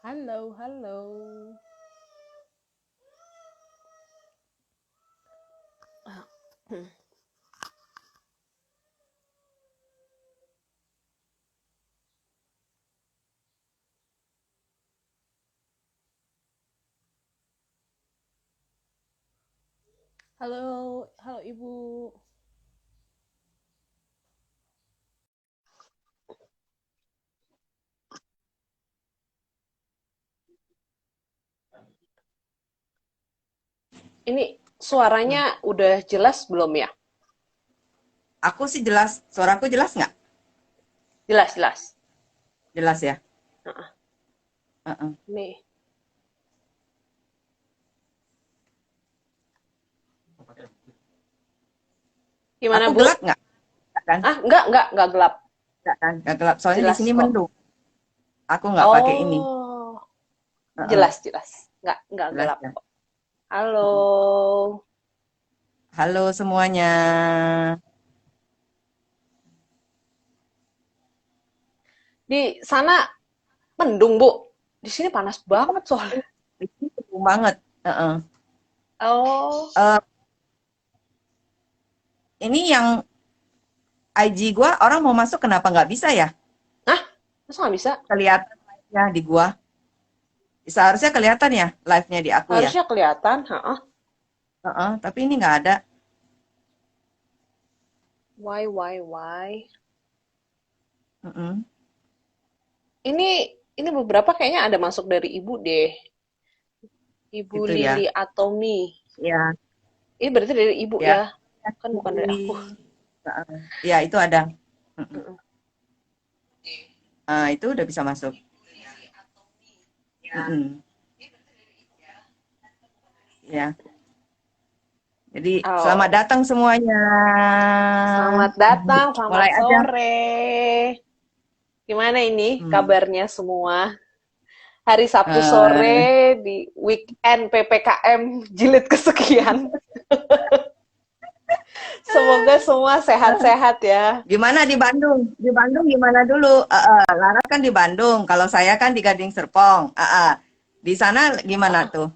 Halo, halo. Halo, halo Ibu. Ini Hmm. suaranya udah jelas belum ya? Aku sih jelas, suaraku jelas nggak? Jelas, jelas. Jelas ya. Nah, Heeh. nih. Gimana, Aku Bu? gelap nggak? Nggak kan? Enggak gelap. Nggak kan? Nggak gelap. Soalnya di Jelas sini kok. mendung. Aku nggak pakai ini. Oh, Heeh. jelas, jelas. Enggak Jelas gelap ya. kok. Halo. Heeh. Halo semuanya. Di sana mendung, Bu. Di sini panas banget soalnya. Di sini mendung banget. Heeh. Oh, Eh, ini yang IG gua orang mau masuk kenapa nggak bisa ya? nah, masa nggak bisa? Kelihatan live-nya di gua. Seharusnya kelihatan ya live-nya di aku ya. Harusnya kelihatan. Heeh. Heeh. Tapi ini nggak ada. Why? Heeh. Ini ini beberapa kayaknya ada masuk dari Ibu deh. Ibu Gitu ya. Lili Atomi. Ya, Ini berarti dari Ibu ya. ya, kan bukan dari aku. Heeh. Ya, itu ada. Mm-mm. Mm-mm. Ah, itu udah bisa masuk. Mm-mm. Ya, jadi selamat Oh, datang semuanya. selamat datang, selamat Mulai aja. sore. Gimana ini Hmm. kabarnya semua? Hari Sabtu Eh, sore di weekend PPKM jilid kesekian. Semoga semua sehat-sehat ya. gimana di Bandung? Di Bandung gimana dulu? Lara kan di Bandung. Kalau saya kan di Gading Serpong. Di sana gimana tuh?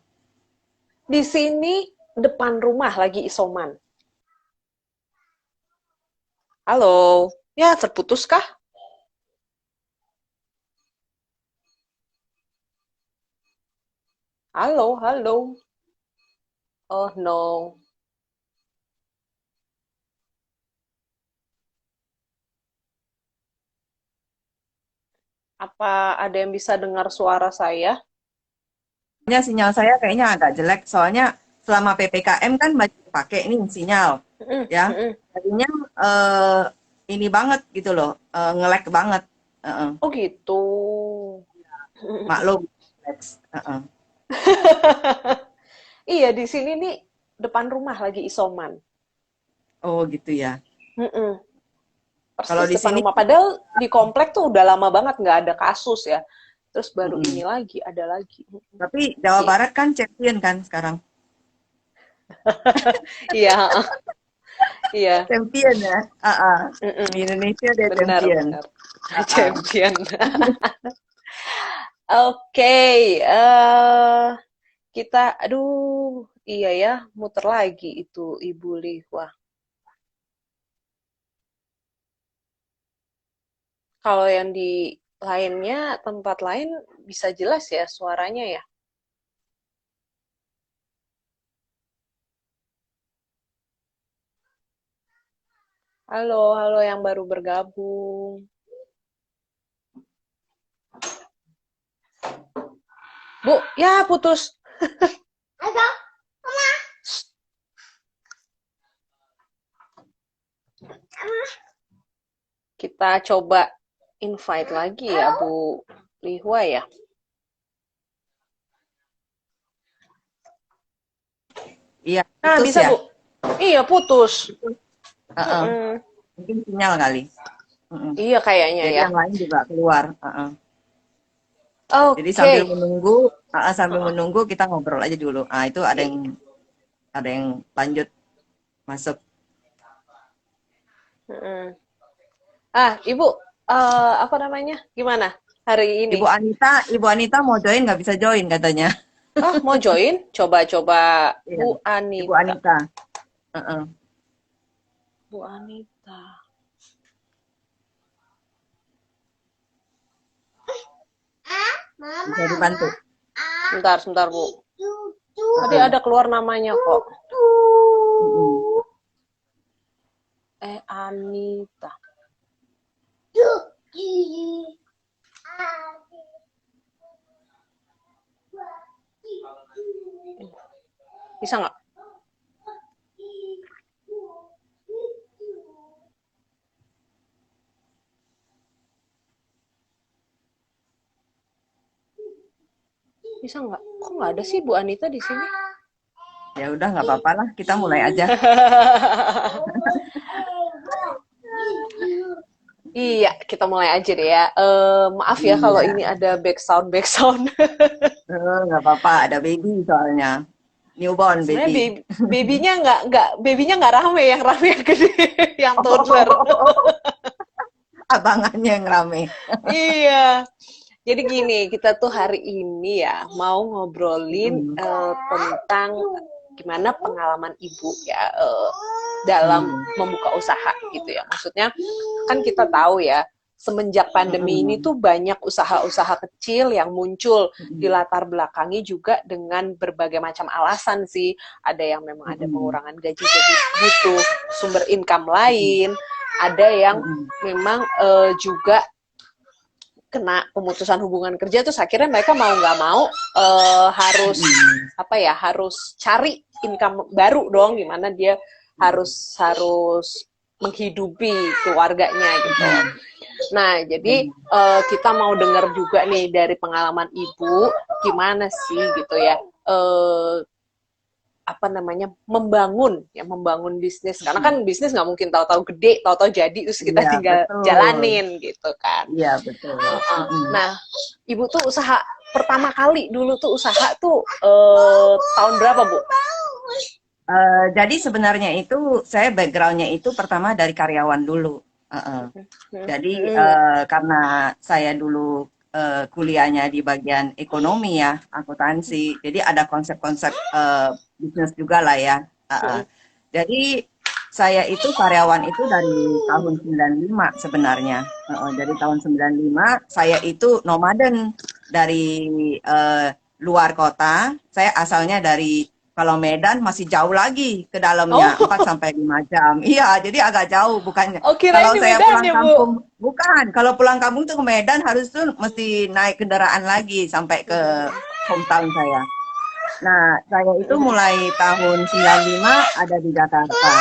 Di sini depan rumah lagi isoman. Halo, ya terputus kah? Halo, halo. Oh no. Apa ada yang bisa dengar suara saya? Soalnya sinyal saya kayaknya agak jelek. Soalnya selama PPKM kan banyak pakai nih sinyal, Mm-mm, ya. mm-mm. Jadinya eh, ini banget gitu loh, nge-lag banget. Heeh. Oh gitu. Maklum. Heeh. Iya, di sini nih depan rumah lagi isoman. Oh gitu ya. Mm-mm, Kalau persis di depan sini, rumah. Padahal di komplek tuh udah lama banget nggak ada kasus ya. Terus baru ini mm-mm. lagi, ada lagi. Tapi Jawa I- Barat kan champion kan sekarang. Iya, iya. Champion ya. Di Mm-mm, Indonesia dia benar, champion. benar. Uh-uh. Champion. Oke, kita, aduh, iya ya, muter lagi itu Ibu Lihwa. Kalau yang di lainnya, tempat lain bisa jelas ya suaranya ya. Halo, halo yang baru bergabung. Bu, ya putus. Kita coba invite lagi ya Bu Lihwa ya. Iya, Nah, putus bisa ya. Bu. Iya, putus. Putus. Uh-uh. Mm-mm. Mungkin sinyal kali. Mm-mm. Iya kayaknya Jadi ya. yang lain juga keluar. Jadi Oke. sambil Heeh. menunggu kita ngobrol aja dulu. Itu ada yang lanjut masuk. Mm-mm. Ibu, apa namanya? Gimana? hari ini. Ibu Anita mau join nggak bisa join katanya. Oh, mau join? Coba-coba Iya, Bu Ibu Anita. Anita. Heeh. Bu Anita. Bisa dibantu. Sebentar, Bu. Tadi Heeh. ada keluar namanya kok. Mm-mm. Anita. Bisa nggak? Bisa nggak? Kok nggak ada sih Bu Anita di sini? Ya udah nggak apa-apa lah, kita mulai aja. Iya, kita mulai aja deh ya. Maaf ya kalau Iya, ini ada backsound. nggak apa-apa. Ada baby soalnya, newborn Sebenarnya baby. babynya nggak rame, yang rame yang gede, yang toddler. Abangannya yang rame. Iya. Jadi gini, kita tuh hari ini ya mau ngobrolin Mm-mm. tentang gimana pengalaman ibu ya dalam Mm. membuka usaha gitu ya. Maksudnya kan kita tahu ya, semenjak pandemi ini Mm-mm. tuh banyak usaha-usaha kecil yang muncul di Mm-mm. latar belakangi juga dengan berbagai macam alasan sih. Ada yang memang ada Mm-mm. pengurangan gaji jadi butuh sumber income Mm-mm. lain, ada yang Mm-mm. memang juga kena pemutusan hubungan kerja terus akhirnya mereka mau nggak mau harus Mm-mm. apa ya, harus cari income baru dong, gimana dia harus harus menghidupi keluarganya gitu. Mm-mm. Nah, jadi Mm-mm. kita mau dengar juga nih dari pengalaman ibu gimana sih gitu ya, apa namanya, membangun bisnis, karena kan bisnis nggak mungkin tahu-tahu gede, tahu-tahu jadi terus kita Iya, tinggal betul. jalanin gitu kan. Iya, betul. Mm-mm. Nah, ibu tuh usaha pertama kali dulu tuh usaha tuh tahun berapa, Bu? Jadi sebenarnya itu saya backgroundnya itu pertama dari karyawan dulu. Jadi karena saya dulu kuliahnya di bagian ekonomi ya, akuntansi. Jadi ada konsep-konsep bisnis juga lah ya. Jadi saya itu karyawan itu dari tahun 95 sebenarnya. Dari tahun 95 saya itu nomaden dari luar kota. Saya asalnya dari, kalau Medan masih jauh lagi ke dalamnya, Oh, 4 sampai 5 jam. Iya, jadi agak jauh. Bukannya oh kirain kalau di saya Medan pulang ya, Bu. kampung, bukan. Kalau pulang kampung tuh ke Medan harus tuh mesti naik kendaraan lagi sampai ke hometown saya. Nah, saya itu mulai tahun 95 ada di Jakarta.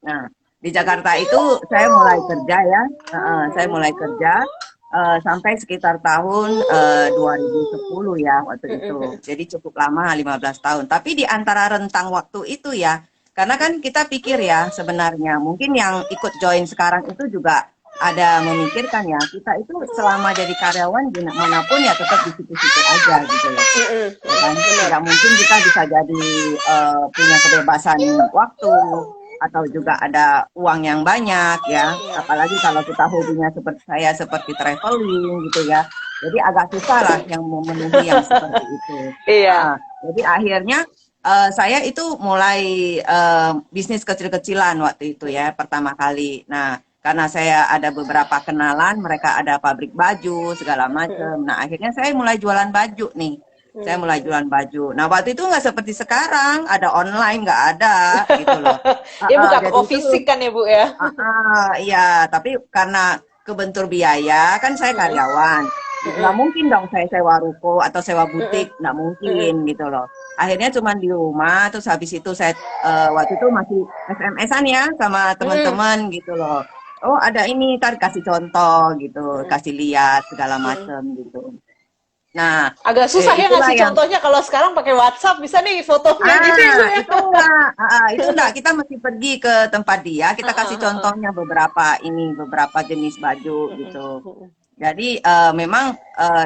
Nah, di Jakarta itu saya mulai kerja ya. Saya mulai kerja sampai sekitar tahun 2010 ya waktu itu. Jadi cukup lama, 15 tahun. Tapi di antara rentang waktu itu ya, karena kan kita pikir ya sebenarnya, mungkin yang ikut join sekarang itu juga ada memikirkan ya, kita itu selama jadi karyawan di manapun ya tetap di situ-situ aja gitu loh. Ya kan? Benar. Nggak mungkin kita bisa jadi punya kebebasan waktu atau juga ada uang yang banyak ya. Apalagi kalau kita hobinya seperti saya, seperti traveling gitu ya. Jadi agak susah lah yang memenuhi yang seperti itu. Iya. Jadi akhirnya saya itu mulai bisnis kecil-kecilan waktu itu ya, pertama kali. Nah, karena saya ada beberapa kenalan, mereka ada pabrik baju segala macam. Nah, akhirnya saya mulai jualan baju nih. Saya mulai jualan baju. Nah, waktu itu nggak seperti sekarang, ada online nggak ada gitu loh. Ya buka Jadi toko itu, fisik kan ya, Bu ya. iya. Tapi karena kebentur biaya, kan saya karyawan. Nggak mungkin dong saya sewa ruko atau sewa butik, nggak mungkin gitu loh. Akhirnya cuma di rumah, terus habis itu saya waktu itu masih SMS-an ya sama teman-teman gitu loh. Oh ada ini, ntar kasih contoh gitu, kasih lihat segala macam gitu. Nah, Agak susah ya itulah ngasih yang contohnya, kalau sekarang pakai WhatsApp bisa nih fotonya gitu ya, Bu ya. itu enggak, kita mesti pergi ke tempat dia, kita kasih contohnya beberapa jenis baju gitu. Jadi memang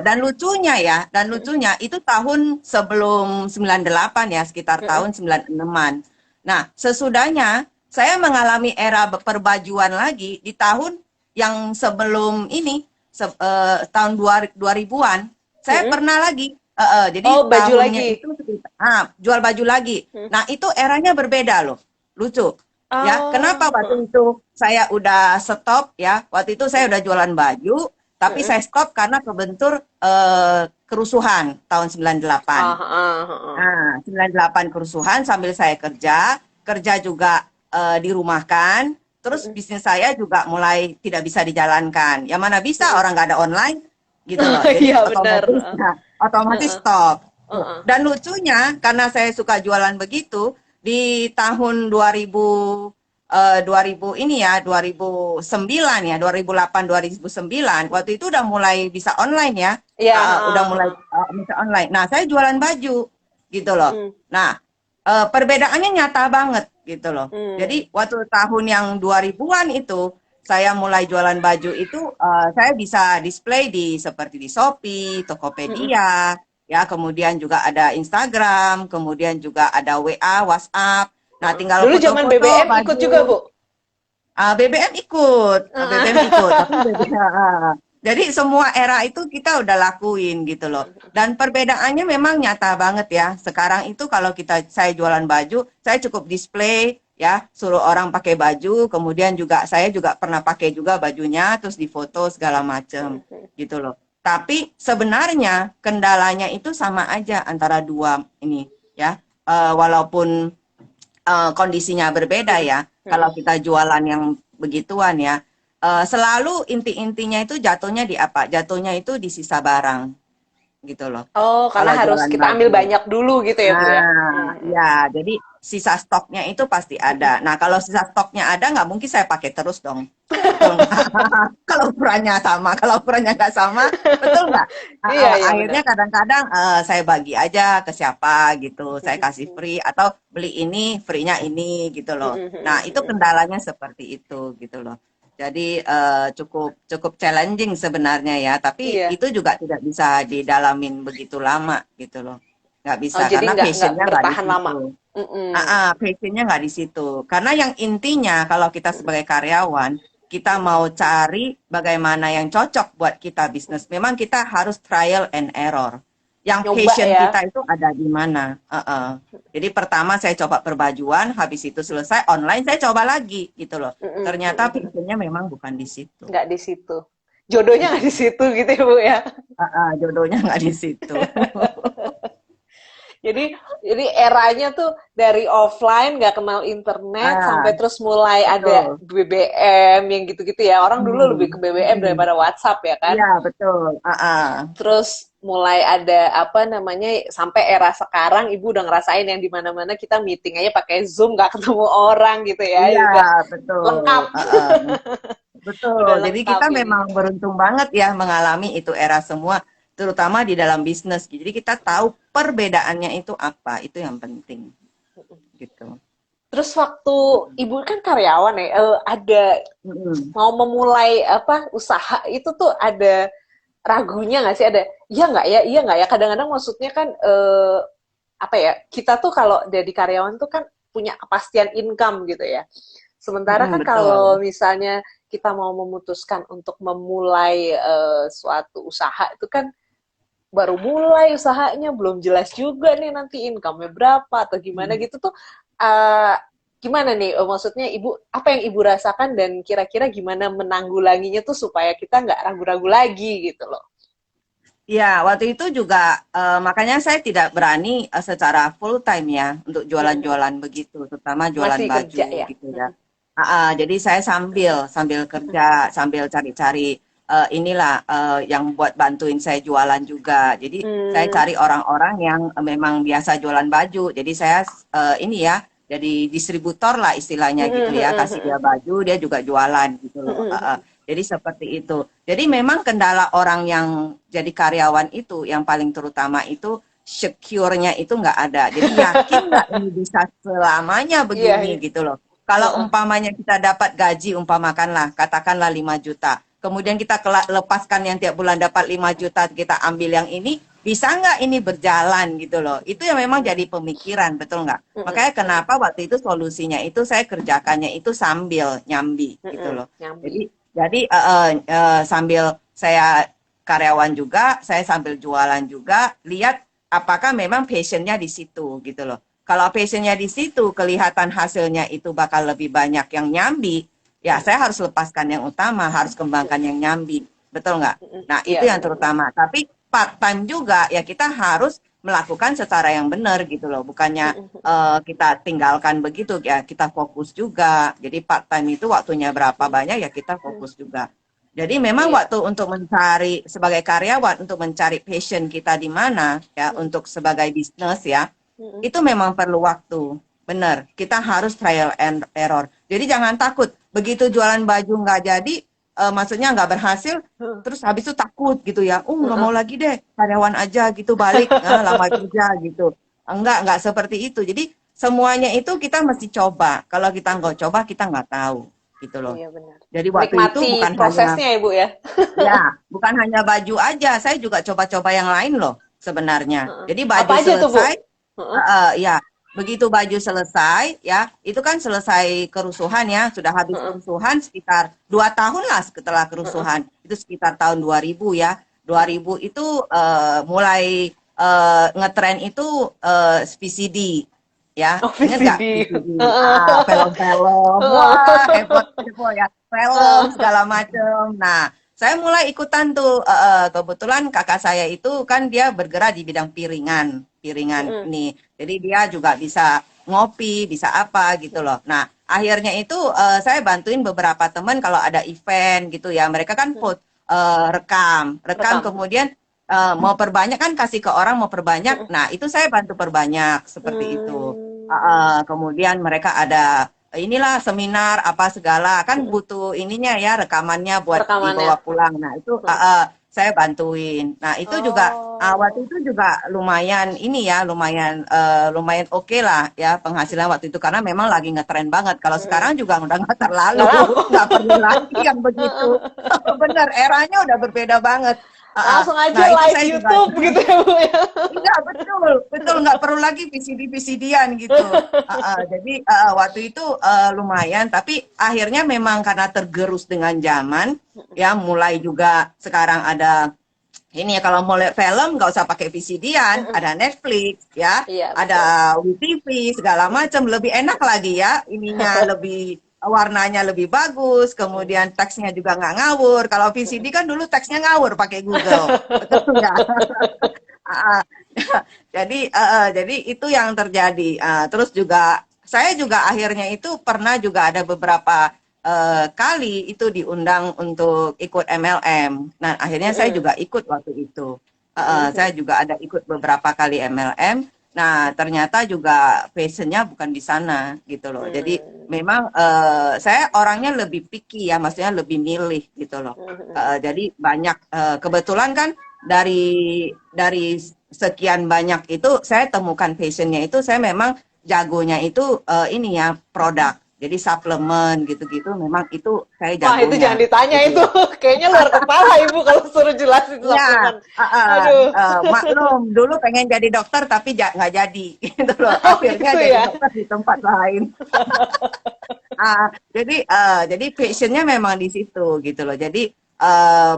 dan lucunya itu tahun sebelum 98 ya, sekitar tahun 96-an. Nah, sesudahnya saya mengalami era perbajuan lagi di tahun yang sebelum ini. tahun 2000-an, saya pernah lagi. Jadi Oh, baju tahunnya lagi. itu jual baju lagi. Nah, itu eranya berbeda loh. Lucu. Ya, kenapa Oh. waktu itu saya udah stop ya? Waktu itu saya udah jualan baju, tapi saya stop karena kebentur kerusuhan tahun 98. Nah, 98 kerusuhan sambil saya kerja juga dirumahkan, terus bisnis saya juga mulai tidak bisa dijalankan. Yang mana bisa orang nggak ada online gitu loh. Jadi Iya benar. otomatis stop. Dan lucunya karena saya suka jualan begitu, di tahun 2000 ini ya 2009 ya 2008 2009 waktu itu udah mulai bisa online ya. Iya. Udah mulai bisa online. Nah, saya jualan baju gitu loh. Nah, perbedaannya nyata banget gitu loh. Jadi waktu tahun yang 2000-an itu saya mulai jualan baju itu saya bisa display seperti di Shopee, Tokopedia, ya kemudian juga ada Instagram, kemudian juga ada WA, WhatsApp. Nah, tinggal Dulu zaman foto-foto BBM ikut baju. juga, Bu? BBM ikut, tapi jadi semua era itu kita udah lakuin gitu loh. Dan perbedaannya memang nyata banget ya. Sekarang itu kalau saya jualan baju, saya cukup display ya, suruh orang pakai baju, kemudian juga saya juga pernah pakai juga bajunya, terus difoto segala macem gitu loh. Tapi sebenarnya kendalanya itu sama aja antara dua ini ya, walaupun kondisinya berbeda ya. Kalau kita jualan yang begituan ya, selalu inti-intinya itu jatuhnya di apa? Jatuhnya itu di sisa barang gitu loh. Oh, karena Kalau harus jualan kita ambil baju. banyak dulu gitu ya, Bu ya? Ya, jadi sisa stoknya itu pasti ada. Nah, kalau sisa stoknya ada, nggak mungkin saya pakai terus dong. Betul nggak? Kalau ukurannya sama, kalau ukurannya nggak sama, betul nggak? Iya, iya benar. Akhirnya kadang-kadang saya bagi aja ke siapa gitu, saya kasih free atau beli ini, free-nya ini gitu loh. Nah, itu kendalanya seperti itu gitu loh. Jadi cukup cukup challenging sebenarnya ya, tapi Iya. itu juga tidak bisa didalamin begitu lama gitu loh. Nggak bisa Oh, jadi karena nggak passionnya nggak di bertahan lama. situ. Passionnya nggak di situ. Karena yang intinya kalau kita sebagai karyawan, kita mau cari bagaimana yang cocok buat kita bisnis. Memang kita harus trial and error. Yang Nyoba passion ya. kita itu ada di mana. Jadi pertama saya coba perbajuan, habis itu selesai online saya coba lagi gitu loh. Ternyata passionnya memang bukan di situ. Nggak di situ. Jodohnya nggak di situ gitu ya, Bu ya. Jodohnya nggak di situ. Jadi eranya tuh dari offline nggak kenal internet sampai terus mulai ada Betul. BBM yang gitu-gitu ya. Orang dulu lebih ke BBM daripada WhatsApp ya kan. Iya, betul. Terus mulai ada apa namanya sampai era sekarang Ibu udah ngerasain yang di mana-mana kita meeting aja pakai Zoom nggak ketemu orang gitu ya. Iya, Juga betul. lengkap. Betul. Udah Jadi lengkap kita ini. memang beruntung banget ya mengalami itu era semua, terutama di dalam bisnis. Jadi kita tahu perbedaannya itu apa, itu yang penting. Gitu. Terus waktu Ibu kan karyawan ya, ada mau memulai apa usaha itu tuh ada ragunya nggak sih? Ada iya nggak ya. Kadang-kadang maksudnya kan apa ya, kita tuh kalau jadi karyawan tuh kan punya kepastian income gitu ya. Sementara kan kalau Betul. misalnya kita mau memutuskan untuk memulai suatu usaha itu kan baru mulai usahanya belum jelas juga nih nanti income-nya berapa atau gimana gitu tuh gimana nih maksudnya Ibu apa yang Ibu rasakan dan kira-kira gimana menanggulanginya tuh supaya kita nggak ragu-ragu lagi gitu loh. Ya, waktu itu juga makanya saya tidak berani secara full time ya untuk jualan-jualan begitu, terutama jualan Masih baju kerja ya. gitu ya. Jadi saya sambil kerja, sambil cari-cari inilah yang buat bantuin saya jualan juga. Jadi saya cari orang-orang yang memang biasa jualan baju. Jadi saya ini ya, jadi distributor lah istilahnya gitu ya, kasih dia baju, dia juga jualan gitu loh. Jadi seperti itu. Jadi memang kendala orang yang jadi karyawan itu, yang paling terutama itu secure-nya itu nggak ada. Jadi yakin nggak ini bisa selamanya begini gitu loh. Kalau umpamanya kita dapat gaji, umpamakanlah, katakanlah 5 juta. Kemudian kita lepaskan yang tiap bulan dapat 5 juta, kita ambil yang ini, bisa nggak ini berjalan gitu loh. Itu yang memang jadi pemikiran, betul nggak? Makanya kenapa waktu itu solusinya itu saya kerjakannya itu sambil nyambi gitu loh. Nyambi. Jadi saya karyawan juga, saya sambil jualan juga, lihat apakah memang passionnya di situ gitu loh. Kalau passionnya di situ, kelihatan hasilnya itu bakal lebih banyak yang nyambi, ya saya harus lepaskan yang utama, harus kembangkan yang nyambi, betul nggak? Nah itu Iya yang benar-benar. terutama. Tapi part time juga ya kita harus melakukan secara yang benar gitu loh, bukannya kita tinggalkan begitu ya, kita fokus juga. Jadi part time itu waktunya berapa banyak ya kita fokus juga. Jadi memang Iya. waktu untuk mencari sebagai karyawan untuk mencari passion kita di mana ya untuk sebagai bisnis ya itu memang perlu waktu. Benar, kita harus trial and error. Jadi jangan takut begitu jualan baju nggak jadi, maksudnya nggak berhasil, terus habis itu takut gitu ya. Nggak mau lagi deh karyawan aja gitu balik lama kerja gitu. Enggak seperti itu. Jadi semuanya itu kita mesti coba. Kalau kita nggak coba kita nggak tahu gitu loh. Iya benar. Jadi waktu itu Menikmati bukan hanya prosesnya ya Bu ya. bukan hanya baju aja, saya juga coba-coba yang lain loh sebenarnya. Jadi baju Apa aja tuh Bu? selesai, ya begitu baju selesai ya, itu kan selesai kerusuhan ya, sudah habis kerusuhan sekitar 2 tahun lah setelah kerusuhan, itu sekitar tahun 2000 ya, 2000 itu mulai ngetren itu VCD ya, Oh ingat nggak VCD. VCD? Film-film, wah heboh ya, film segala macam. Nah, saya mulai ikutan tuh, kebetulan kakak saya itu kan dia bergerak di bidang piringan, piringan ini. Jadi dia juga bisa ngopi, bisa apa gitu loh. Nah, akhirnya itu saya bantuin beberapa teman kalau ada event gitu ya. Mereka kan rekam, rekam Rekam. kemudian mau perbanyak kan kasih ke orang mau perbanyak. Nah, itu saya bantu perbanyak seperti itu. Kemudian mereka ada inilah seminar apa segala kan butuh ininya ya rekamannya buat Rekamannya. dibawa pulang. Nah itu saya bantuin. Nah itu juga Oh. waktu itu juga lumayan ini ya lumayan lumayan oke lah ya penghasilan waktu itu karena memang lagi ngetren banget. Kalau sekarang juga udah nggak terlalu Nggak laku. nggak perlu lagi yang begitu. Bener eranya udah berbeda banget. Langsung aja Nah itu live saya juga YouTube gitu ya Bu ya. iya betul, betul nggak perlu lagi VCD-VCD-an gitu. Jadi waktu itu lumayan, tapi akhirnya memang karena tergerus dengan zaman, ya mulai juga sekarang ada ini ya kalau mau lihat film nggak usah pakai VCD-an, ada Netflix ya, Iya betul. ada WeTV segala macam, lebih enak lagi ya, ininya lebih warnanya lebih bagus, kemudian teksnya juga nggak ngawur. Kalau VCD kan dulu teksnya ngawur pakai Google, betul nggak? Ah, jadi itu yang terjadi. Terus juga saya juga akhirnya itu pernah juga ada beberapa kali itu diundang untuk ikut MLM. Nah akhirnya saya juga ikut waktu itu. Saya juga ada ikut beberapa kali MLM. Nah ternyata juga passionnya bukan di sana gitu loh. Jadi memang saya orangnya lebih picky ya, maksudnya lebih milih gitu loh. Jadi banyak kebetulan kan dari sekian banyak itu saya temukan passionnya itu saya memang jagonya itu ini ya produk jadi suplemen gitu-gitu memang itu saya Wah itu jangan jagonya ditanya gitu itu. loh. Kayaknya luar kepala Ibu kalau suruh jelasin Ya, suplemen. Aduh. maklum dulu pengen jadi dokter tapi nggak jadi gitu loh Oh akhirnya gitu jadi ya. dokter di tempat lain. Jadi passionnya memang di situ gitu loh. Jadi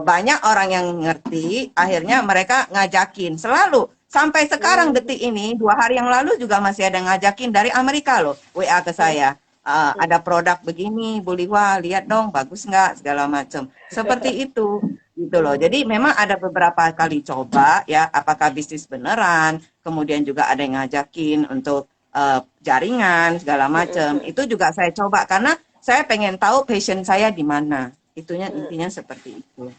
banyak orang yang ngerti, akhirnya mereka ngajakin selalu sampai sekarang detik ini 2 hari yang lalu juga masih ada ngajakin dari Amerika loh WA ke saya. Ada produk begini, Bu Liwa, lihat dong, bagus nggak segala macam. Seperti itu gitu loh. Jadi memang ada beberapa kali coba ya, apakah bisnis beneran, kemudian juga ada yang ngajakin untuk jaringan segala macam itu juga saya coba karena saya pengen tahu passion saya di mana itunya intinya seperti itu.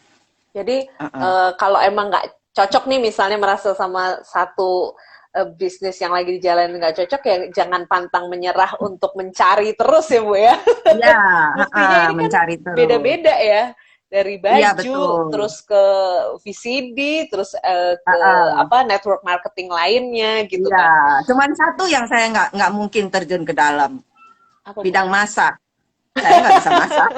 Jadi Uh-uh. kalau emang nggak cocok nih misalnya merasa sama satu bisnis yang lagi dijalanin nggak cocok ya jangan pantang menyerah untuk mencari terus ya Bu ya. Ya, Buktinya ini kan mencari terus. beda-beda ya dari Iya baju betul. terus ke VCD terus ke Uh-uh. apa network marketing lainnya gitu Iya, kan. cuman satu yang saya nggak mungkin terjun ke dalam Apa Bu? bidang masak. Saya nggak bisa masak.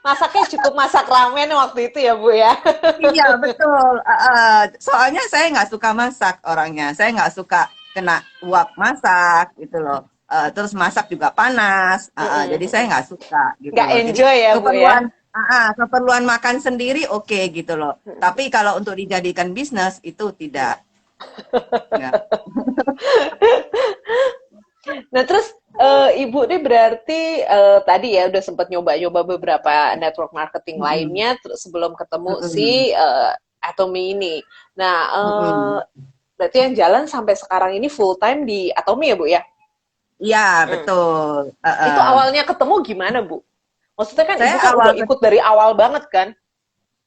Masaknya cukup masak ramen waktu itu ya Bu ya. Iya betul. Soalnya saya nggak suka masak orangnya. Saya nggak suka kena uap masak gitu loh. Terus masak juga panas. Jadi saya nggak suka gitu Nggak loh. Jadi enjoy ya Bu keperluan ya. keperluan makan sendiri oke gitu loh. Tapi kalau untuk dijadikan bisnis itu tidak. Ya. Nah, terus Ibu nih berarti tadi ya udah sempat nyoba-nyoba beberapa network marketing Mm-mm. lainnya sebelum ketemu Mm-mm. si Atomy ini. Nah, Mm-mm. berarti yang jalan sampai sekarang ini full time di Atomy ya, Bu ya? Iya, Hmm. betul. Itu awalnya ketemu gimana, Bu? Maksudnya kan Ibu Saya kan udah awal ikut dari awal banget kan?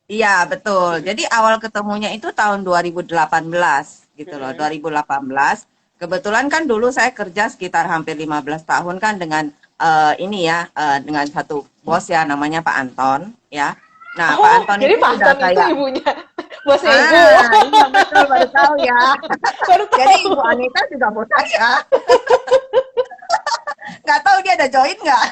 Iya, betul. Mm-mm. Jadi awal ketemunya itu tahun 2018 gitu loh. Mm-mm. 2018. Kebetulan kan dulu saya kerja sekitar hampir 15 tahun kan dengan ini ya, dengan satu bos ya namanya Pak Anton ya. Nah, Pak Oh, Anton jadi itu Pak sudah Anton itu kayak ibunya, bosnya Ibu. iya betul baru tahu ya. Baru Jadi Ibu tahu. Anita juga bos saya. Nggak tahu dia ada join nggak?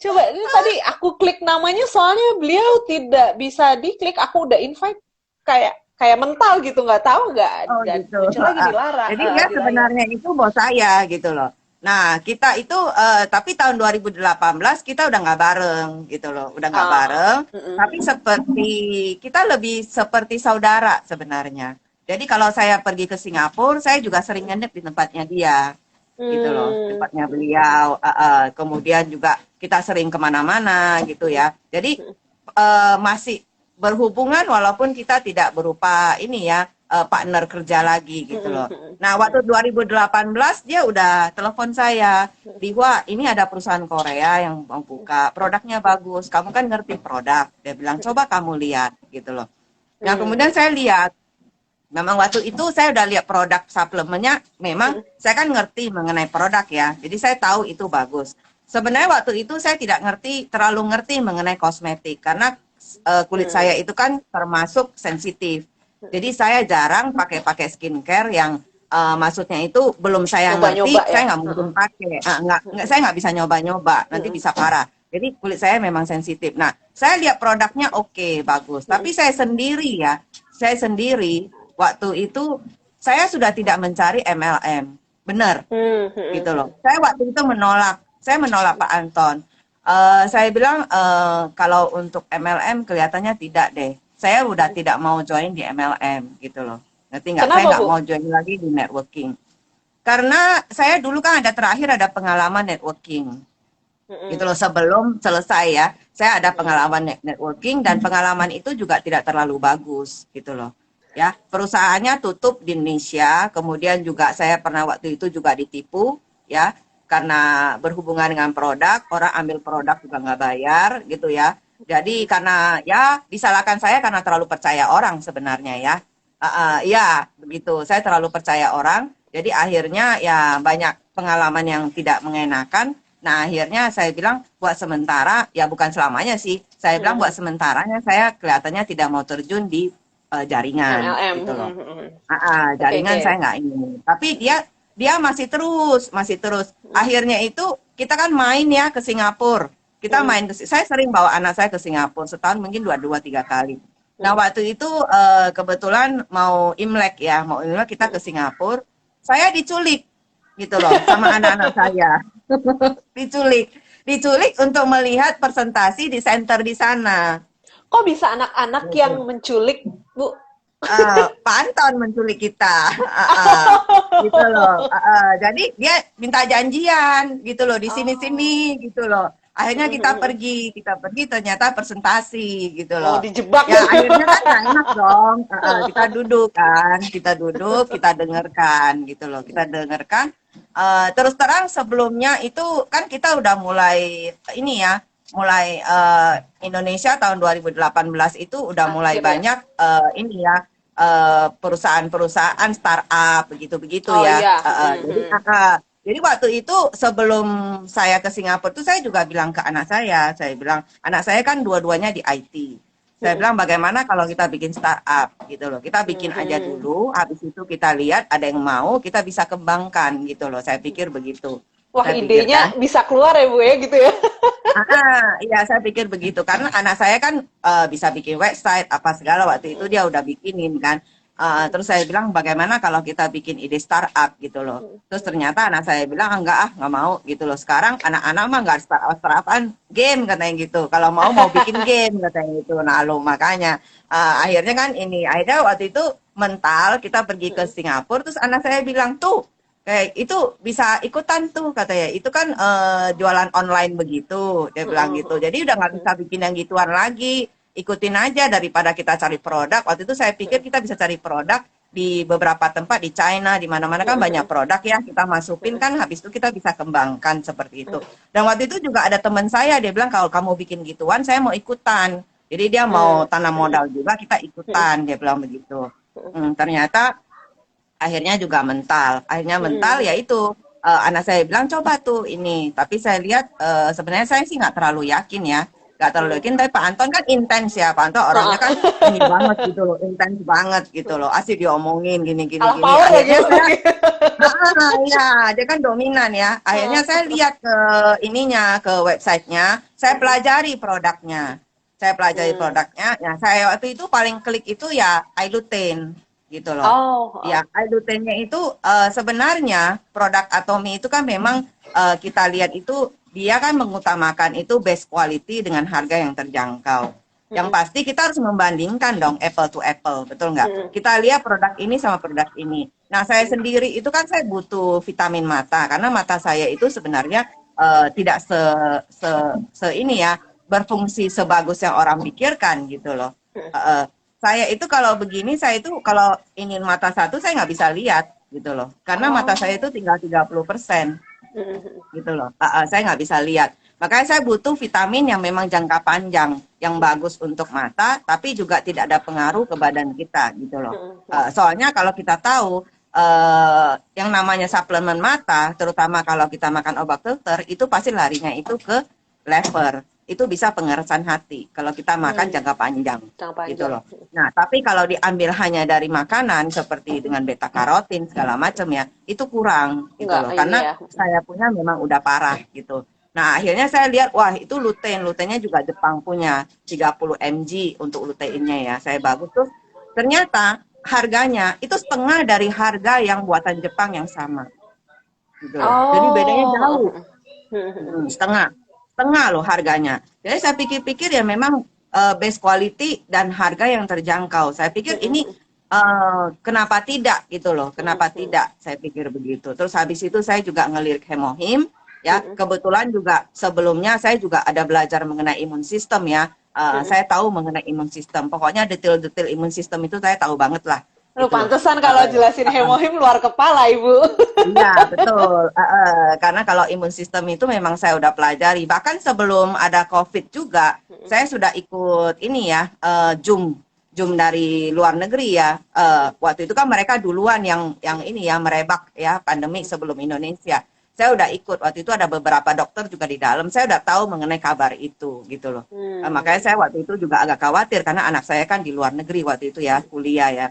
Coba ini tadi aku klik namanya soalnya beliau tidak bisa diklik. Aku udah invite kayak kayak mental gitu, nggak tahu Oh nggak gitu. muncul lagi di Jadi dia di layar. sebenarnya itu bos saya gitu loh. Nah kita itu tapi tahun 2018 kita udah nggak bareng gitu loh, udah nggak Ah, bareng. Tapi mm-mm, seperti kita lebih seperti saudara sebenarnya. Jadi kalau saya pergi ke Singapura, saya juga sering nginep di tempatnya dia gitu loh, mm, tempatnya beliau. Kemudian juga kita sering kemana-mana gitu ya. Jadi masih berhubungan walaupun kita tidak berupa ini ya partner kerja lagi gitu mm-mm, loh. mm-mm, Nah, waktu 2018 dia udah telepon saya, Dihwa, ini ada perusahaan Korea yang mau buka, produknya bagus, kamu kan ngerti produk. Dia bilang, coba kamu lihat gitu loh. Nah, kemudian saya lihat, memang waktu itu saya udah lihat produk suplemennya, memang saya kan ngerti mengenai produk ya, jadi saya tahu itu bagus. Sebenarnya waktu itu saya tidak terlalu ngerti mengenai kosmetik, karena kulit saya itu kan termasuk sensitif. Jadi saya jarang pakai skincare yang maksudnya itu belum saya nyoba-nyoba ngerti, ya. saya nggak mungkin pakai. Saya nggak bisa nyoba-nyoba, nanti bisa parah. Jadi kulit saya memang sensitif. Nah, saya lihat produknya oke, bagus. Tapi saya sendiri waktu itu saya sudah tidak mencari MLM. Benar, gitu loh. Saya menolak Pak Anton. Saya bilang kalau untuk MLM kelihatannya tidak deh. Saya udah tidak mau join di MLM gitu loh. Ngerti nggak? Saya Kenapa, nggak Bu? mau join lagi di networking. Karena saya dulu kan ada pengalaman networking gitu Mm-mm, loh sebelum selesai ya. Saya ada mm-mm, pengalaman networking dan pengalaman itu juga tidak terlalu bagus gitu loh. Ya, perusahaannya tutup di Indonesia, kemudian juga saya pernah waktu itu juga ditipu ya karena berhubungan dengan produk, orang ambil produk juga nggak bayar gitu ya. Jadi karena ya disalahkan saya karena terlalu percaya orang sebenarnya ya. Ya, begitu. Saya terlalu percaya orang, jadi akhirnya ya banyak pengalaman yang tidak mengenakan. Nah, akhirnya saya bilang buat sementara, ya bukan selamanya sih. Saya bilang buat mm-mm. sementaranya saya kelihatannya tidak mau terjun di jaringan MLM. gitu loh. Mm-mm. Oke, Jaringan oke. saya nggak ini. Tapi dia masih terus. Akhirnya itu kita kan main ya ke Singapura. Mm-mm, Saya sering bawa anak saya ke Singapura setahun mungkin dua tiga kali. Nah, mm-mm, waktu itu kebetulan mau Imlek kita ke mm-mm. Singapura. Saya diculik gitu loh sama anak-anak saya. Diculik. Diculik untuk melihat presentasi di center di sana. Kok bisa anak-anak yang Gitu. menculik, Bu? Pak Anton menculik kita. Gitu loh. Jadi dia minta janjian gitu loh di Oh. sini-sini gitu loh. Akhirnya kita pergi ternyata presentasi gitu Oh, loh. dijebak Ya gitu. akhirnya kan nggak enak dong. Kita duduk, kita dengarkan gitu loh. Kita dengarkan. Terus terang sebelumnya itu kan kita udah mulai ini ya, mulai Indonesia tahun 2018 itu udah mulai Aktif ya? banyak ini ya perusahaan-perusahaan startup begitu-begitu Oh ya. iya. Jadi waktu itu sebelum saya ke Singapura tuh saya juga bilang ke saya bilang anak saya kan dua-duanya di IT. Saya bilang bagaimana kalau kita bikin startup gitu loh. Kita bikin aja dulu, habis itu kita lihat ada yang mau, kita bisa kembangkan gitu loh. Saya pikir begitu. Wah, Saya pikirkan. idenya bisa keluar ya, Bu ya gitu ya. Iya saya pikir begitu karena anak saya kan bisa bikin website apa segala waktu itu dia udah bikinin kan. Terus saya bilang bagaimana kalau kita bikin ide startup gitu loh. Terus ternyata anak saya bilang enggak nggak mau gitu loh. Sekarang anak-anak mah nggak startup-startupan game katanya gitu. Kalau mau bikin game katanya gitu. Nah lo makanya akhirnya kan akhirnya waktu itu mental kita pergi ke Singapura. Terus anak saya bilang tuh kayak itu bisa ikutan tuh katanya. Itu kan jualan online begitu. Dia bilang gitu. Jadi udah nggak bisa bikin yang gituan lagi, ikutin aja daripada kita cari produk. Waktu itu saya pikir kita bisa cari produk di beberapa tempat di China, di mana-mana kan banyak produk ya, kita masukin kan, habis itu kita bisa kembangkan seperti itu. Dan waktu itu juga ada teman saya, dia bilang kalau kamu bikin gituan, saya mau ikutan. Jadi dia mau tanam modal juga, kita ikutan, dia bilang begitu. Ternyata akhirnya juga mental. Akhirnya mental ya itu anak saya bilang coba tuh ini. Tapi saya lihat sebenarnya saya sih nggak terlalu yakin ya. Nggak terlalu yakin, tapi Pak Anton kan intens ya. Pak Anton orangnya kan ini banget gitu loh, intens banget gitu loh. Asik diomongin gini-gini. Kalah Gini. power Akhirnya gitu. saya, ya dia kan dominan ya. Akhirnya saya lihat ke ke websitenya. Saya pelajari produknya. Ya, saya waktu itu paling klik itu ya iLutein gitu loh. Ya, iLuteinnya itu sebenarnya produk Atomy itu kan memang kita lihat itu dia kan mengutamakan itu best quality dengan harga yang terjangkau. Yang pasti kita harus membandingkan dong apple to apple, betul nggak? Kita lihat produk ini sama produk ini. Nah, saya sendiri itu kan saya butuh vitamin mata karena mata saya itu sebenarnya tidak se ini ya berfungsi sebagus yang orang pikirkan gitu loh. Saya itu kalau begini, saya itu kalau ingin mata satu saya nggak bisa lihat gitu loh, karena mata saya itu tinggal 30%. Gitu loh. Saya nggak bisa lihat. Makanya saya butuh vitamin yang memang jangka panjang, yang bagus untuk mata, tapi juga tidak ada pengaruh ke badan kita, gitu loh. Soalnya kalau kita tahu, yang namanya suplemen mata, terutama kalau kita makan obat filter, itu pasti larinya itu ke lever. Itu bisa pengeresan hati kalau kita makan jangka panjang, gitu loh. Nah, tapi kalau diambil hanya dari makanan seperti dengan beta karotin segala macam ya, itu kurang gitu loh. Karena saya punya memang udah parah gitu. Nah, akhirnya saya lihat wah itu luteinnya juga Jepang punya 30 mg untuk luteinnya ya. Saya bagus tuh. Ternyata harganya itu setengah dari harga yang buatan Jepang yang sama. Gitu loh. Jadi bedanya jauh. Setengah loh harganya. Jadi saya pikir-pikir ya memang best quality dan harga yang terjangkau. Saya pikir ini kenapa tidak gitu loh, kenapa tidak, saya pikir begitu. Terus habis itu saya juga ngelirik Hemohim, ya kebetulan juga sebelumnya saya juga ada belajar mengenai imun sistem ya. Saya tahu mengenai imun sistem, pokoknya detail-detail imun sistem itu saya tahu banget lah. Lu gitu pantesan kalau jelasin Hemohim luar kepala Ibu. Iya betul, karena kalau imun sistem itu memang saya udah pelajari. Bahkan sebelum ada COVID juga, saya sudah ikut ini ya, Zoom dari luar negeri ya. Waktu itu kan mereka duluan yang ini ya merebak ya pandemi sebelum Indonesia. Saya udah ikut, waktu itu ada beberapa dokter juga di dalam, saya udah tahu mengenai kabar itu gitu loh. Makanya saya waktu itu juga agak khawatir karena anak saya kan di luar negeri waktu itu ya, kuliah ya.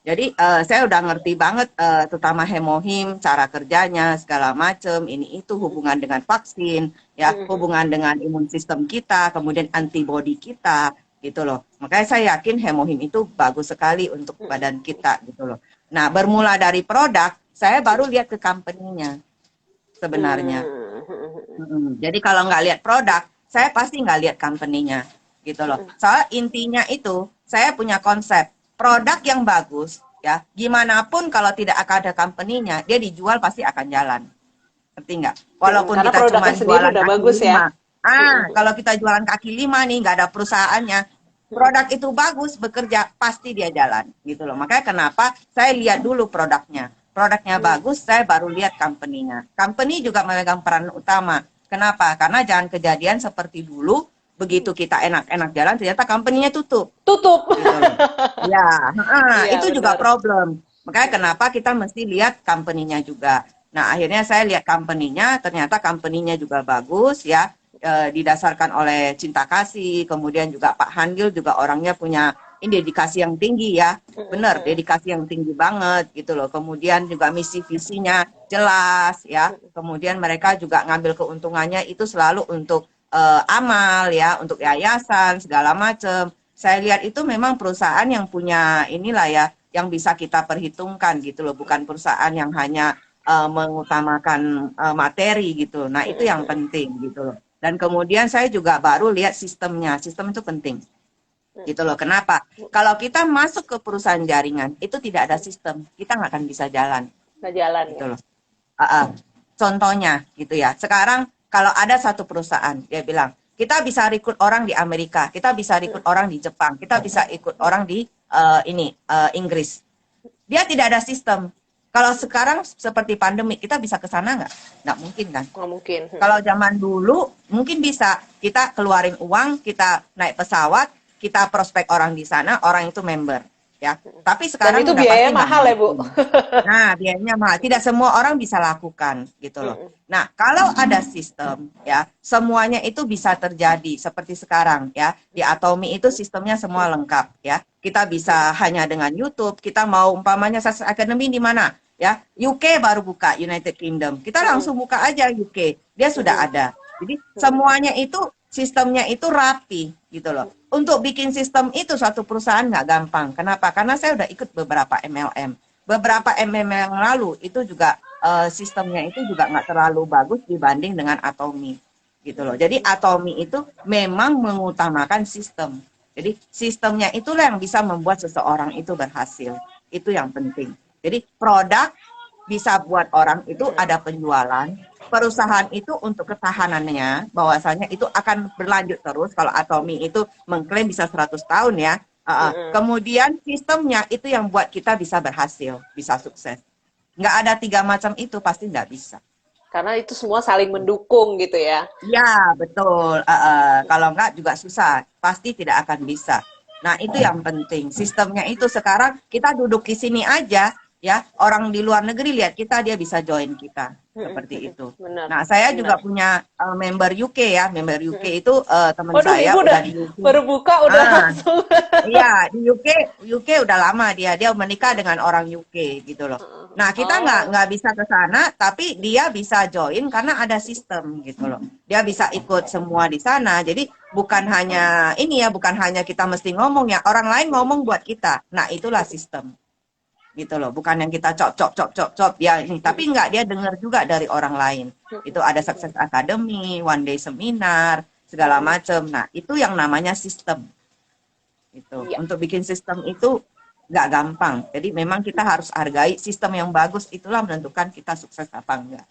Jadi saya udah ngerti banget terutama Hemohim, cara kerjanya segala macam, ini itu hubungan dengan vaksin, ya hubungan dengan imun sistem kita, kemudian antibodi kita, gitu loh. Makanya saya yakin Hemohim itu bagus sekali untuk badan kita, gitu loh. Nah bermula dari produk, saya baru lihat ke company-nya sebenarnya. Jadi kalau nggak lihat produk, saya pasti nggak lihat company-nya, gitu loh. Soalnya intinya itu saya punya konsep. Produk yang bagus, ya, gimana pun kalau tidak akan ada company-nya, dia dijual pasti akan jalan. Ngerti nggak? Walaupun kita cuma jualan kaki bagus, lima. Ya? Kalau kita jualan kaki lima nih, nggak ada perusahaannya, produk itu bagus, bekerja, pasti dia jalan. Gitu loh. Makanya kenapa saya lihat dulu produknya. Produknya bagus, saya baru lihat company-nya. Company juga memegang peran utama. Kenapa? Karena jangan kejadian seperti dulu, begitu kita enak-enak jalan ternyata company-nya tutup gitu. Ya itu benar. Juga problem, makanya kenapa kita mesti lihat company-nya juga. Nah akhirnya saya lihat company-nya, ternyata company-nya juga bagus ya, didasarkan oleh cinta kasih, kemudian juga Pak Handil juga orangnya punya dedikasi yang tinggi ya, benar dedikasi yang tinggi banget gitu loh. Kemudian juga misi visinya jelas ya, kemudian mereka juga ngambil keuntungannya itu selalu untuk amal ya, untuk yayasan segala macam. saya lihat itu memang perusahaan yang punya inilah ya, yang bisa kita perhitungkan gitu loh, bukan perusahaan yang hanya mengutamakan materi gitu. Nah, itu yang penting gitu loh. Dan kemudian saya juga baru lihat sistemnya. Sistem itu penting. Gitu loh. Kenapa? Kalau kita masuk ke perusahaan jaringan, itu tidak ada sistem, kita nggak akan bisa jalan. Nggak jalan Gitu ya. loh. Contohnya gitu ya. Sekarang kalau ada satu perusahaan, dia bilang, kita bisa rekrut orang di Amerika, kita bisa rekrut orang di Jepang, kita bisa ikut orang di Inggris. Dia tidak ada sistem. Kalau sekarang seperti pandemi, kita bisa ke sana nggak? Nggak mungkin kan? Nggak mungkin. Kalau zaman dulu, mungkin bisa. Kita keluarin uang, kita naik pesawat, kita prospek orang di sana, orang itu member. Ya. Tapi sekarang Dan itu udah biayanya pasti mahal ya, Bu? Nah, biayanya mahal. Tidak semua orang bisa lakukan gitu loh. Nah, kalau ada sistem ya, semuanya itu bisa terjadi seperti sekarang ya. Di Atomi itu sistemnya semua lengkap ya. Kita bisa hanya dengan YouTube, kita mau umpamanya Success Academy di mana? Ya, UK baru buka, United Kingdom. Kita langsung buka aja UK. Dia sudah ada. Jadi semuanya itu sistemnya itu rapi gitu loh. Untuk bikin sistem itu suatu perusahaan nggak gampang. Kenapa? Karena saya udah ikut beberapa MLM. Beberapa MLM yang lalu itu juga sistemnya itu juga nggak terlalu bagus dibanding dengan Atomi gitu loh. Jadi Atomi itu memang mengutamakan sistem. Jadi sistemnya itulah yang bisa membuat seseorang itu berhasil. Itu yang penting. Jadi produk bisa buat orang itu ada penjualan, perusahaan itu untuk ketahanannya, bahwasanya itu akan berlanjut terus. Kalau Atomi itu mengklaim bisa 100 tahun ya. Kemudian sistemnya itu yang buat kita bisa berhasil, bisa sukses. Nggak ada 3 macam itu, pasti nggak bisa. Karena itu semua saling mendukung gitu ya. Ya, betul. Kalau nggak juga susah, pasti tidak akan bisa. Nah, itu yang penting. Sistemnya itu sekarang kita duduk di sini aja, ya, orang di luar negeri lihat kita, dia bisa join kita seperti itu. Benar, Nah, saya benar. juga punya member UK ya, member UK itu teman Waduh, saya Ibu udah di UK. baru buka udah langsung. Iya, di UK udah lama dia menikah dengan orang UK gitu loh. Nah, kita nggak bisa ke sana, tapi dia bisa join karena ada sistem gitu loh. Dia bisa ikut semua di sana. Jadi bukan hanya ini ya, bukan hanya kita mesti ngomong ya, orang lain ngomong buat kita. Nah, itulah sistem gitu loh, bukan yang kita cop ya ini, tapi enggak, dia dengar juga dari orang lain. Itu ada Success Academy, one day seminar, segala macam. Nah, itu yang namanya sistem. Itu untuk bikin sistem itu nggak gampang. Jadi memang kita harus hargai sistem yang bagus, itulah menentukan kita sukses apa enggak.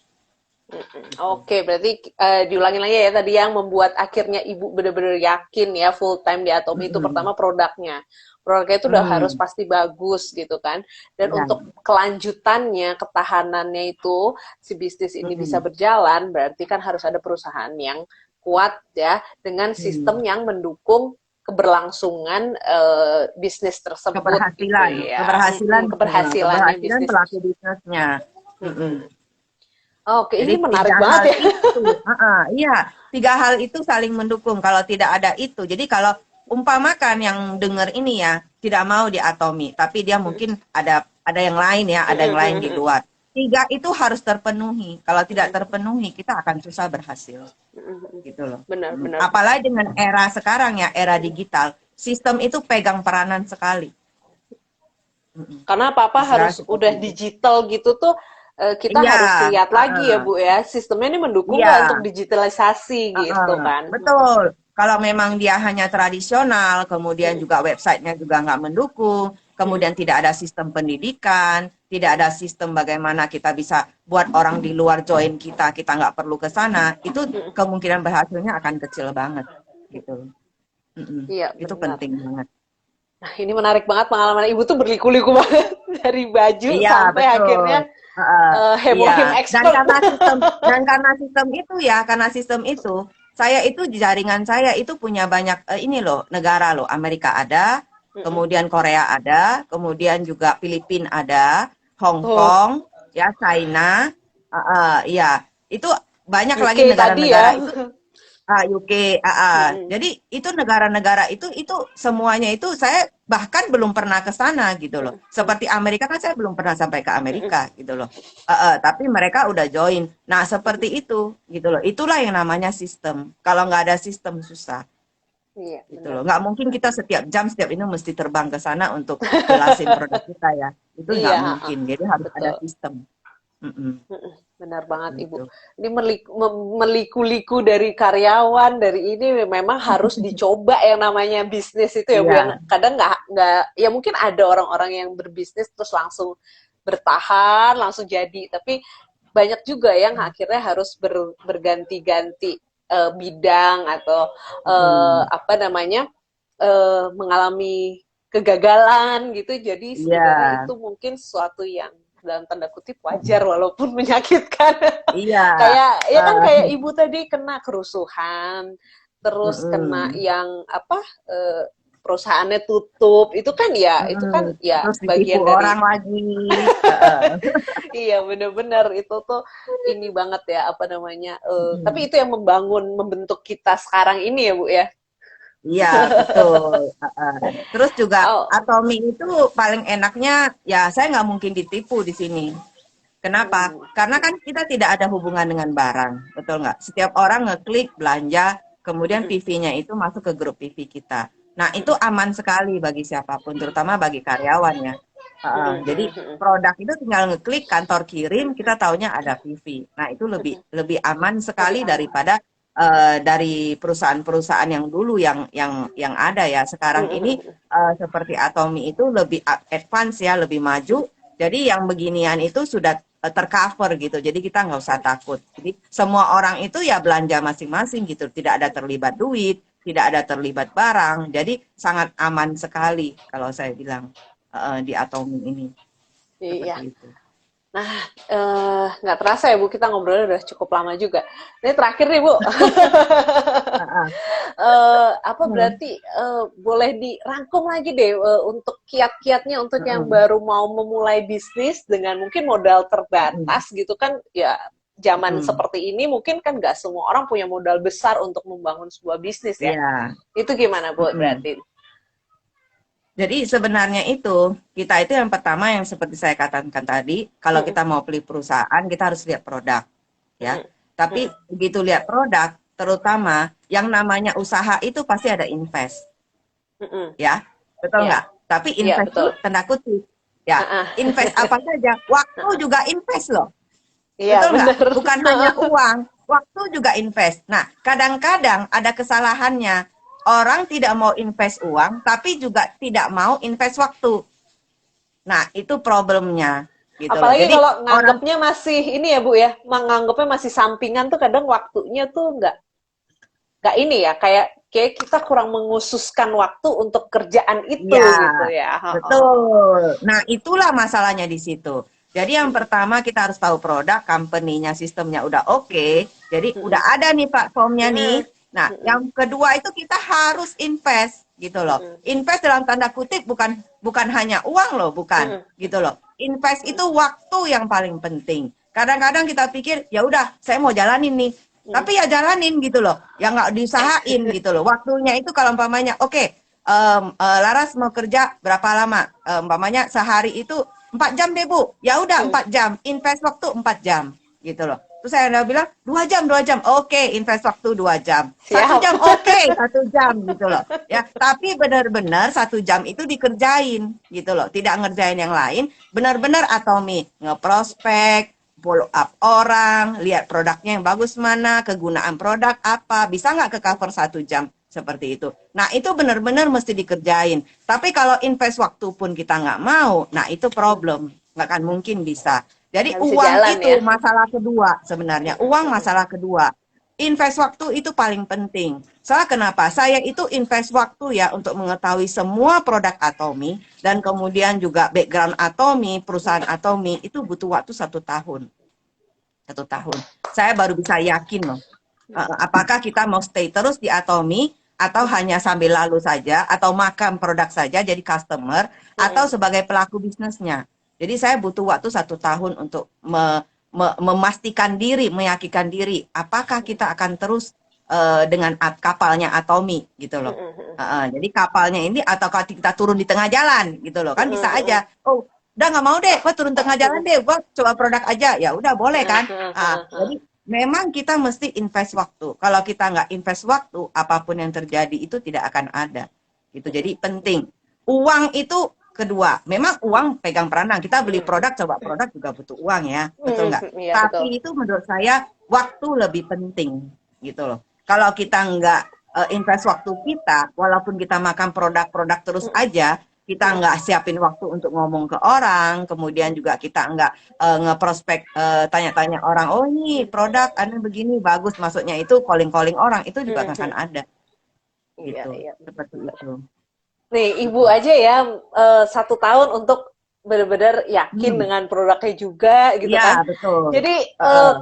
Oke, berarti diulangi lagi ya tadi yang membuat akhirnya Ibu benar-benar yakin ya full time di Atomi itu pertama produknya. Produknya itu udah harus pasti bagus gitu kan. Dan untuk kelanjutannya, ketahanannya itu si bisnis ini bisa berjalan, berarti kan harus ada perusahaan yang kuat ya dengan sistem yang mendukung keberlangsungan bisnis tersebut. Keberhasilan, gitu ya. keberhasilan pelaku bisnisnya. Oke, jadi ini menarik banget ya. Iya, 3 hal itu saling mendukung. Kalau tidak ada itu, jadi kalau umpamakan yang dengar ini ya tidak mau di Atomi, tapi dia mungkin ada yang lain ya, ada yang lain di luar. 3 itu harus terpenuhi. Kalau tidak terpenuhi, kita akan susah berhasil. Gitu loh. Benar. Apalagi dengan era sekarang ya, era digital, sistem itu pegang peranan sekali. Karena apa-apa harus udah digital gitu tuh. Kita harus lihat lagi ya Bu ya, sistemnya ini mendukung nggak untuk digitalisasi gitu kan. Betul, kalau memang dia hanya tradisional, kemudian juga websitenya juga nggak mendukung, kemudian tidak ada sistem pendidikan, tidak ada sistem bagaimana kita bisa buat orang di luar join kita nggak perlu ke sana, itu kemungkinan berhasilnya akan kecil banget gitu. Iya, itu penting banget. Nah, ini menarik banget pengalaman Ibu tuh berliku-liku banget dari baju sampai betul. akhirnya hebohin expert. Karena sistem itu, saya itu di jaringan saya itu punya banyak ini loh, negara loh, Amerika ada, kemudian Korea ada, kemudian juga Filipina ada, Hong Kong, ya China, itu banyak UK lagi negara-negara itu. UK, jadi itu negara-negara itu semuanya itu saya bahkan belum pernah ke sana gitu loh. Seperti Amerika kan saya belum pernah sampai ke Amerika gitu loh. Tapi mereka udah join. Nah seperti itu gitu loh. Itulah yang namanya sistem. Kalau nggak ada sistem susah. Iya, gitu benar. loh. Nggak mungkin kita setiap jam, setiap ini mesti terbang ke sana untuk jelasin produk kita ya. Itu Iya, nggak mungkin. Jadi harus ada betul. sistem. Mm-mm, Mm-mm, benar banget Ibu. gitu. Ini meliku-liku dari karyawan dari ini memang harus dicoba yang namanya bisnis itu ya Bu. Yang Iya, kadang nggak ya mungkin ada orang-orang yang berbisnis terus langsung bertahan langsung jadi. Tapi banyak juga yang akhirnya harus berganti-ganti bidang atau mm, apa namanya mengalami kegagalan gitu. Jadi iya, sebenarnya itu mungkin sesuatu yang dalam tanda kutip wajar walaupun menyakitkan. iya. Kayak ya kan eh, kayak ibu tadi kena kerusuhan, terus kena mm-mm, yang apa perusahaannya tutup, itu kan mm-mm. ya Terus ditipu bagian dari orang lagi. Heeh, iya bener-bener itu tuh ini banget ya apa namanya tapi mm-mm. itu yang membentuk kita sekarang ini ya Bu ya. Iya, betul. Heeh. Terus juga Oh, Atomi itu paling enaknya ya saya nggak mungkin ditipu di sini. Kenapa? hmm, Karena kan kita tidak ada hubungan dengan barang, betul nggak? Setiap orang ngeklik belanja, kemudian hmm, PV-nya itu masuk ke grup PV kita. Nah, itu aman sekali bagi siapapun, terutama bagi karyawan ya. Jadi produk itu tinggal ngeklik kantor kirim, kita taunya ada PV. Nah, itu lebih lebih aman lebih sekali aman. daripada dari perusahaan-perusahaan yang dulu yang ada ya. Sekarang ini seperti Atomi itu lebih advance ya, lebih maju. Jadi yang beginian itu sudah tercover gitu. Jadi kita nggak usah takut. Jadi semua orang itu ya belanja masing-masing gitu. Tidak ada terlibat duit, tidak ada terlibat barang. Jadi sangat aman sekali kalau saya bilang di Atomi ini Iya. seperti itu. Nah, nggak terasa ya Bu, kita ngobrolnya udah cukup lama juga. Ini terakhir nih Bu, Heeh. apa Hmm. berarti boleh dirangkum lagi deh untuk kiat-kiatnya untuk yang Heeh. baru mau memulai bisnis dengan mungkin modal Heeh. terbatas gitu kan ya zaman Heeh. seperti ini mungkin kan nggak semua orang punya modal besar untuk membangun sebuah bisnis ya. Iya. Itu gimana Bu Heeh. berarti? Jadi sebenarnya itu, kita itu yang pertama yang seperti saya katakan tadi, kalau Mm-mm, kita mau beli perusahaan, kita harus lihat produk, ya. mm-mm, Tapi mm-mm. begitu lihat produk, terutama yang namanya usaha itu pasti ada invest, Mm-mm. ya. Betul Ya, nggak? Tapi iya invest itu betul. tanda kutip, ya. Ah, ah. Invest apa saja, waktu juga invest loh. Iya Betul nggak? bener. Bukan hanya uang, waktu juga invest. Nah, kadang-kadang ada kesalahannya. Orang tidak mau invest uang, tapi juga tidak mau invest waktu. Nah, itu problemnya gitu loh. Apalagi Jadi kalau orang nganggapnya masih ini ya Bu ya, menganggapnya masih sampingan tuh kadang waktunya tuh nggak ini ya, kayak kita kurang mengususkan waktu untuk kerjaan itu ya gitu ya. betul. Nah, itulah masalahnya di situ. Jadi yang pertama kita harus tahu produk, company-nya, sistemnya udah oke. Jadi udah ada nih platformnya nih. Nah, yang kedua itu kita harus invest gitu loh. Invest dalam tanda kutip bukan bukan hanya uang loh, bukan gitu loh. Invest itu waktu yang paling penting. Kadang-kadang kita pikir ya udah saya mau jalanin nih. Tapi ya jalanin gitu loh. Ya nggak diusahain gitu loh. Waktunya itu kalau umpamanya oke, Laras mau kerja berapa lama? Umpamanya sehari itu 4 jam deh Bu. Ya udah 4 jam. Invest waktu 4 jam gitu loh. Terus saya udah bilang 2 jam, 2 jam. Oke, invest waktu 2 jam. 1 jam, Siap. oke, 1 jam gitu loh. Ya, tapi benar-benar 1 jam itu dikerjain gitu loh. Tidak ngerjain yang lain. Benar-benar Atomi ngeprospek, follow up orang, lihat produknya yang bagus mana, kegunaan produk apa, bisa nggak ke cover 1 jam seperti itu. Nah itu benar-benar mesti dikerjain. Tapi kalau invest waktu pun kita nggak mau, nah itu problem, nggak akan mungkin bisa. Jadi Nggak bisa uang jalan itu ya. masalah kedua sebenarnya, uang masalah kedua. Invest waktu itu paling penting. Soalnya kenapa? Saya itu invest waktu ya untuk mengetahui semua produk Atomi dan kemudian juga background Atomi, perusahaan Atomi itu butuh waktu 1 tahun. 1 tahun. Saya baru bisa yakin loh. Apakah kita mau stay terus di Atomi atau hanya sambil lalu saja atau makan produk saja jadi customer atau sebagai pelaku bisnisnya. Jadi saya butuh waktu 1 tahun untuk memastikan diri, meyakinkan diri apakah kita akan terus dengan kapalnya Atomi gitu loh. Jadi kapalnya ini atau kalau kita turun di tengah jalan gitu loh kan bisa aja. Oh udah nggak mau deh, gua turun tengah jalan deh, gua coba produk aja, ya udah boleh kan. Jadi memang kita mesti invest waktu. Kalau kita nggak invest waktu, apapun yang terjadi itu tidak akan ada. Gitu. Jadi penting. Uang itu kedua. Memang uang pegang peranan. Kita beli produk, coba produk juga butuh uang ya. Betul nggak? Iya, betul. Tapi itu menurut saya waktu lebih penting. Gitu loh. Kalau kita nggak invest waktu kita, walaupun kita makan produk-produk terus aja, kita nggak siapin waktu untuk ngomong ke orang, kemudian juga kita nggak ngeprospek, tanya-tanya orang, oh ini produk Anda begini bagus, maksudnya itu calling-calling orang, itu juga nggak akan ada, Iya, gitu, iya. seperti itu. Nih, ibu aja ya 1 tahun untuk benar-benar yakin Hmm. dengan produknya juga gitu Iya, kan. betul. Jadi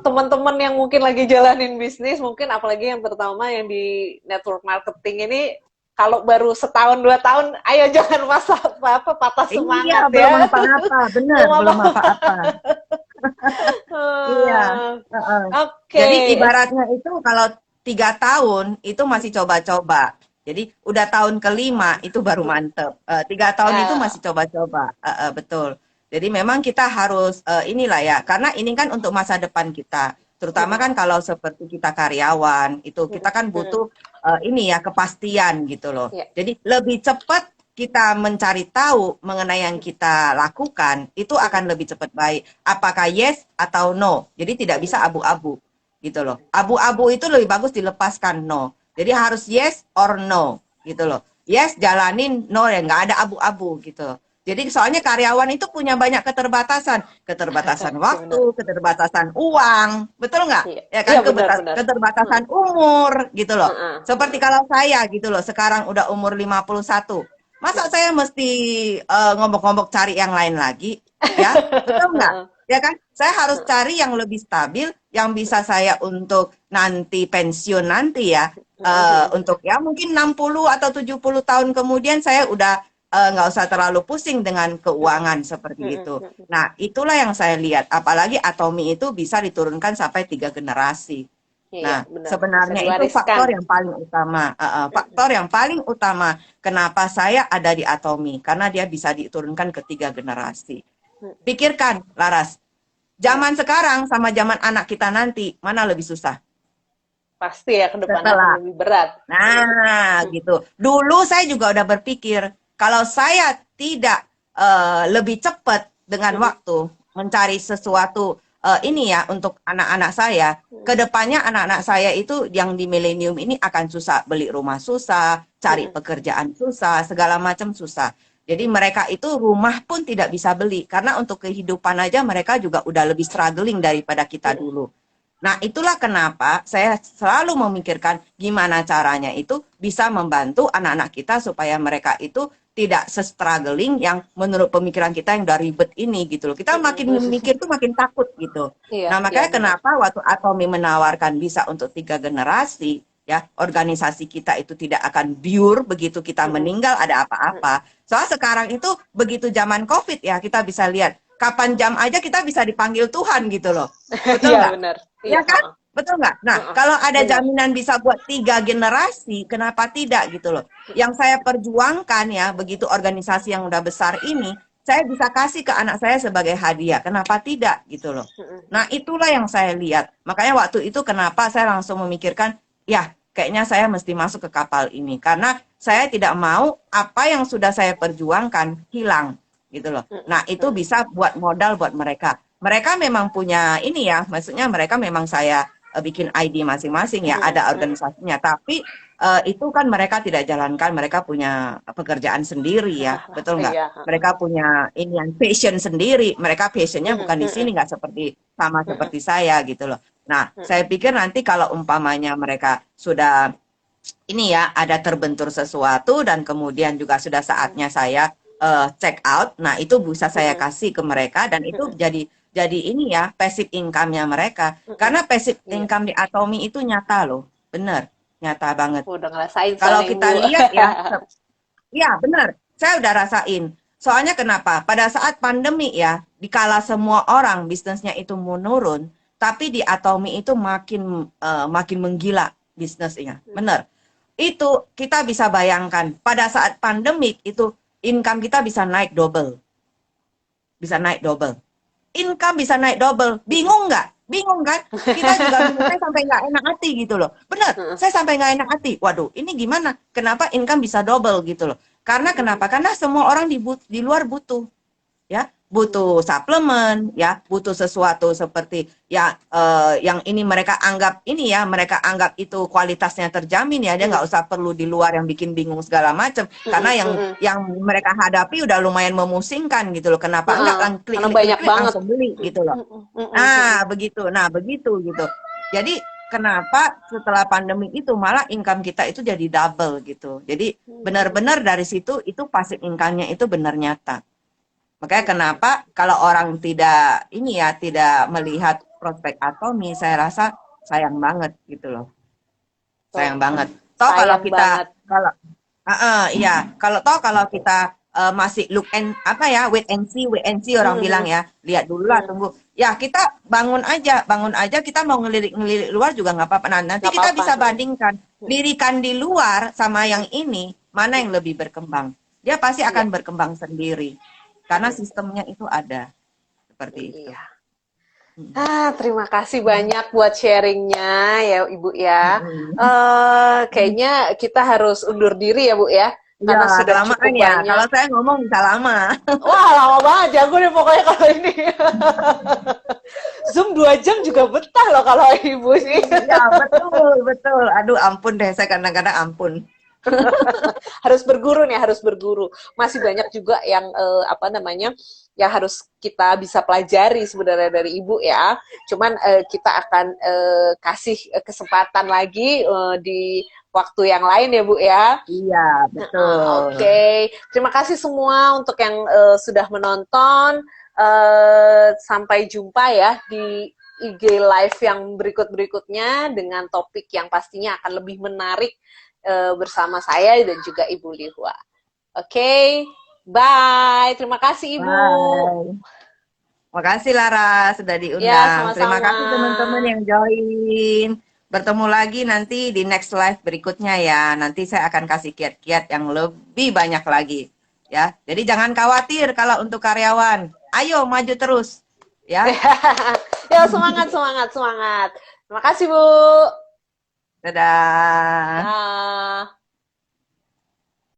teman-teman yang mungkin lagi jalanin bisnis, mungkin apalagi yang terutama yang di network marketing ini, kalau baru 1 tahun 2 tahun, ayo jangan masa apa patah Iya, semangat belum ya. apa-apa, bener, Belum belum apa-apa. apa-apa. Iya. Heeh. Jadi Oke. ibaratnya itu kalau 3 tahun itu masih coba-coba. Jadi udah tahun kelima itu baru mantep. 3 tahun itu Eh, masih coba-coba. Betul. Jadi memang kita harus inilah ya, karena ini kan untuk masa depan kita. Terutama kan kalau seperti kita karyawan, itu kita kan butuh ini ya kepastian gitu loh. ya. Jadi lebih cepat kita mencari tahu mengenai yang kita lakukan, itu akan lebih cepat baik. Apakah yes atau no. Jadi tidak bisa abu-abu gitu loh. Abu-abu itu lebih bagus dilepaskan no. Jadi harus yes or no gitu loh. Yes jalanin, no ya nggak ada abu-abu gitu. Jadi soalnya karyawan itu punya banyak keterbatasan, keterbatasan Iya benar. waktu, keterbatasan uang, betul nggak? Iya. Ya Iya kan benar-benar. keterbatasan umur gitu loh. Seperti kalau saya gitu loh, sekarang udah umur 51. Masa saya mesti ngomong-ngomong cari yang lain lagi, ya? Betul nggak? Ya kan? Saya harus cari yang lebih stabil, yang bisa saya untuk nanti pensiun nanti ya. Untuk ya mungkin 60 atau 70 tahun kemudian saya udah nggak usah terlalu pusing dengan keuangan seperti itu. Nah, itulah yang saya lihat. Apalagi Atomi itu bisa diturunkan sampai 3 generasi. Iya, Nah, benar. Bisa sebenarnya itu diwariskan. faktor yang paling utama. Faktor yang paling utama kenapa saya ada di Atomi, karena dia bisa diturunkan ke 3 generasi. Pikirkan, Laras, Iya, zaman sekarang sama zaman anak kita nanti, mana lebih susah? pasti ya ke depannya akan Setelah. lebih berat. Nah, gitu. Dulu saya juga udah berpikir, kalau saya tidak lebih cepat dengan waktu mencari sesuatu ini ya untuk anak-anak saya, kedepannya anak-anak saya itu yang di milenium ini akan susah, beli rumah susah, cari pekerjaan susah, segala macam susah. Jadi mereka itu rumah pun tidak bisa beli karena untuk kehidupan aja mereka juga udah lebih struggling daripada kita dulu. Nah, itulah kenapa saya selalu memikirkan gimana caranya itu bisa membantu anak-anak kita supaya mereka itu tidak se-struggling yang menurut pemikiran kita yang udah ribet ini gitu loh. Kita makin mikir tuh makin takut gitu. Iya, Nah, iya makanya benar. kenapa waktu Atomi menawarkan bisa untuk 3 generasi, ya, organisasi kita itu tidak akan biur begitu kita meninggal ada apa-apa. Soalnya sekarang itu begitu zaman COVID ya, kita bisa lihat kapan jam aja kita bisa dipanggil Tuhan gitu loh. Betul Iya nggak? benar. Iya, Ya kan? Betul nggak? Nah, kalau ada benar. jaminan bisa buat 3 generasi, kenapa tidak gitu loh? Yang saya perjuangkan ya, begitu organisasi yang udah besar ini, saya bisa kasih ke anak saya sebagai hadiah. Kenapa tidak gitu loh? Nah, itulah yang saya lihat. Makanya waktu itu kenapa saya langsung memikirkan, ya kayaknya saya mesti masuk ke kapal ini. Karena saya tidak mau apa yang sudah saya perjuangkan hilang gitu loh. Nah, itu bisa buat modal buat mereka. Mereka memang punya ini ya, maksudnya mereka memang saya bikin ID masing-masing ya, ada organisasinya. Tapi itu kan mereka tidak jalankan, mereka punya pekerjaan sendiri ya, betul nggak? Iya. Mereka punya ini yang passion sendiri, mereka passionnya bukan di sini, nggak seperti sama seperti saya gitu loh. Nah, saya pikir nanti kalau umpamanya mereka sudah ini ya, ada terbentur sesuatu dan kemudian juga sudah saatnya saya check out, nah itu bisa saya kasih ke mereka dan itu jadi ini ya, passive income-nya mereka. Karena passive Iya. income di Atomi itu nyata loh, bener, nyata banget. Udah ngerasain Kalau soalnya kita ibu. lihat ya, ya bener, saya udah rasain. Soalnya kenapa? Pada saat pandemi ya, dikala semua orang bisnisnya itu menurun, tapi di Atomi itu makin menggila bisnisnya, bener. Itu kita bisa bayangkan, pada saat pandemik itu income kita bisa naik double. Bisa naik double. Income bisa naik double. Bingung nggak? Bingung kan? Kita juga bingung, saya sampai nggak enak hati gitu loh. Bener, saya sampai nggak enak hati. Waduh, ini gimana? Kenapa income bisa double gitu loh? Karena kenapa? Karena semua orang di luar butuh, ya, butuh suplemen, ya, butuh sesuatu seperti ya yang ini mereka anggap ini ya, mereka anggap itu kualitasnya terjamin ya, dia nggak usah perlu di luar yang bikin bingung segala macam. Karena yang mereka hadapi udah lumayan memusingkan gitu loh. Kenapa enggak kan klik Karena klik klik banyak klik banget. langsung beli gitu loh. Nah begitu gitu. Jadi kenapa setelah pandemi itu malah income kita itu jadi double gitu. Jadi benar-benar dari situ itu passive income-nya itu benar nyata. Makanya kenapa kalau orang tidak ini ya tidak melihat prospek Atomi, saya rasa sayang banget gitu loh. Sayang banget. Toh kalau Sayang kita banget. kalau iya, kalau kita masih look and apa ya, wait and see orang bilang ya, lihat dulu lah, tunggu. Ya kita bangun aja kita mau ngelirik luar juga nggak apa-apa. Nah, nanti Nggak kita apa-apa. bisa bandingkan lirikan di luar sama yang ini, mana yang lebih berkembang. Dia pasti akan berkembang sendiri. Karena sistemnya itu ada seperti itu. Iya. Terima kasih banyak buat sharingnya ya Ibu ya. Kayaknya kita harus undur diri ya Bu ya, Iya, karena sudah kelamaan cukup ya. banyak. Kalau saya ngomong bisa lama. Wah, lama banget jago deh pokoknya kalau ini. Zoom 2 jam juga betah loh kalau Ibu sih. Iya, betul, betul. Aduh, ampun deh, saya kadang-kadang ampun. Harus berguru nih, harus berguru. Masih banyak juga yang apa namanya, yang harus kita bisa pelajari sebenarnya dari Ibu ya. Cuman kita akan kasih kesempatan lagi di waktu yang lain ya Bu ya. Iya, betul. Oke. Terima kasih semua untuk yang sudah menonton. Sampai jumpa ya di IG Live yang berikut-berikutnya dengan topik yang pastinya akan lebih menarik bersama saya dan juga Ibu Lihua. Oke, bye. Terima kasih Ibu. Bye. Makasih Lara sudah diundang. Ya, sama-sama. Terima kasih teman-teman yang join. Bertemu lagi nanti di next live berikutnya ya. Nanti saya akan kasih kiat-kiat yang lebih banyak lagi. Ya, jadi jangan khawatir kalau untuk karyawan. Ayo maju terus. Ya. Ya, semangat, semangat, semangat. Terima kasih Bu. Dadah. Bye.